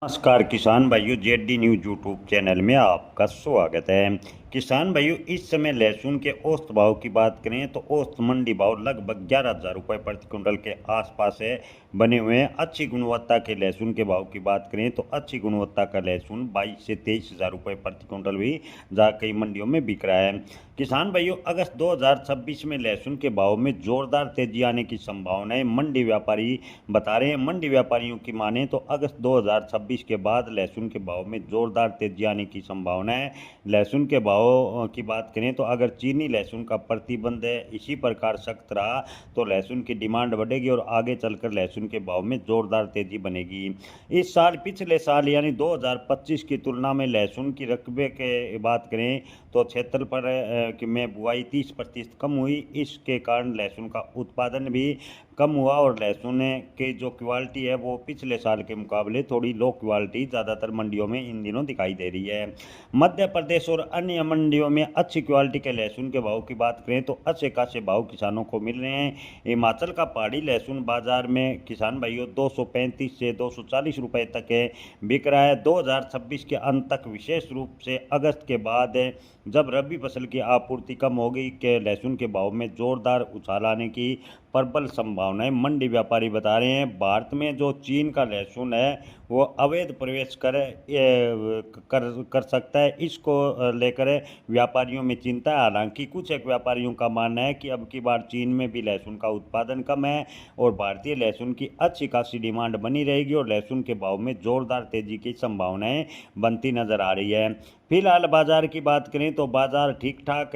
नमस्कार किसान भाइयों, जेडी न्यूज यूट्यूब चैनल में आपका स्वागत है। किसान भाइयों, इस समय लहसुन के औसत भाव की बात करें तो औसत मंडी भाव लगभग 11,000 रुपये प्रति क्विंटल के आसपास है बने हुए हैं। अच्छी गुणवत्ता के लहसुन के भाव की बात करें तो अच्छी गुणवत्ता का लहसुन 22 से 23,000 रुपये प्रति क्विंटल भी जा कई मंडियों में बिक रहा है। किसान भाइयों, अगस्त 2026 में लहसुन के भाव में जोरदार तेजी आने की संभावना है, मंडी व्यापारी बता रहे हैं। मंडी व्यापारियों की माने तो अगस्त 2026 के बाद लहसुन के भाव में जोरदार तेजी आने की संभावना है। लहसुन के भाव की बात करें तो अगर चीनी लहसुन का प्रतिबंध इसी प्रकार सख्त रहा तो लहसुन की डिमांड बढ़ेगी और आगे चलकर लहसुन के भाव में जोरदार तेजी बनेगी। इस साल पिछले साल यानी 2025 की तुलना में लहसुन की रकबे के बात करें तो क्षेत्र पर में बुआई 30% कम हुई। इसके कारण लहसुन का उत्पादन भी कम हुआ और लहसुन की जो क्वालिटी है वो पिछले साल के मुकाबले थोड़ी लो क्वालिटी ज़्यादातर मंडियों में इन दिनों दिखाई दे रही है। मध्य प्रदेश और अन्य मंडियों में अच्छी क्वालिटी के लहसुन के भाव की बात करें तो अच्छे खासे भाव किसानों को मिल रहे हैं। हिमाचल का पहाड़ी लहसुन बाजार में किसान भाइयों 235 से 240 रुपये तक बिक रहा है। 2026 के अंत तक, विशेष रूप से अगस्त के बाद जब रबी फसल की आपूर्ति कम होगी के लहसुन के भाव में जोरदार उछाल आने की प्रबल संभावनाएं मंडी व्यापारी बता रहे हैं। भारत में जो चीन का लहसुन है वो अवैध प्रवेश कर सकता है, इसको लेकर व्यापारियों में चिंता है। हालांकि कुछ एक व्यापारियों का मानना है कि अब की बार चीन में भी लहसुन का उत्पादन कम है और भारतीय लहसुन की अच्छी खासी डिमांड बनी रहेगी और लहसुन के भाव में जोरदार तेजी की संभावनाएं बनती नजर आ रही है। फिलहाल बाजार की बात करें तो बाजार ठीक ठाक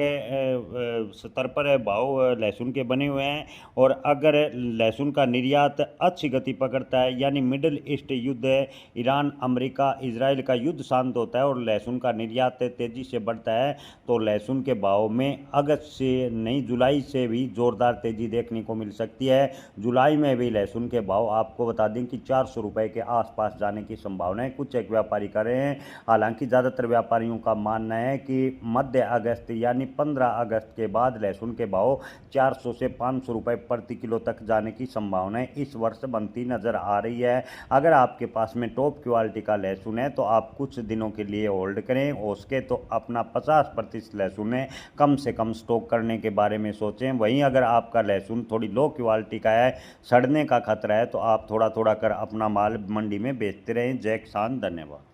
स्तर पर भाव लहसुन के बने हुए हैं और अगर लहसुन का निर्यात अच्छी गति पकड़ता है यानी मिडिल ईस्ट युद्ध, ईरान अमेरिका इजराइल का युद्ध शांत होता है और लहसुन का निर्यात तेजी से बढ़ता है तो लहसुन के भाव में अगस्त से नहीं जुलाई से भी जोरदार तेजी देखने को मिल सकती है। जुलाई में भी लहसुन के भाव आपको बता दें कि 400 रुपये के आसपास जाने की संभावना है, कुछ एक व्यापारी कर रहे हैं। हालांकि ज़्यादातर व्यापारियों का मानना है कि मध्य अगस्त यानी 15 अगस्त के बाद लहसुन के भाव 400 से 500 रुपये प्रति किलो तक जाने की संभावनाएं इस वर्ष बनती नजर आ रही है। अगर आपके पास में टॉप क्वालिटी का लहसुन है तो आप कुछ दिनों के लिए होल्ड करें, हो सके तो अपना 50% लहसुन कम से कम स्टॉक करने के बारे में सोचें। वहीं अगर आपका लहसुन थोड़ी लो क्वालिटी का है, सड़ने का खतरा है, तो आप थोड़ा थोड़ा कर अपना माल मंडी में बेचते रहें। जय किसान, धन्यवाद।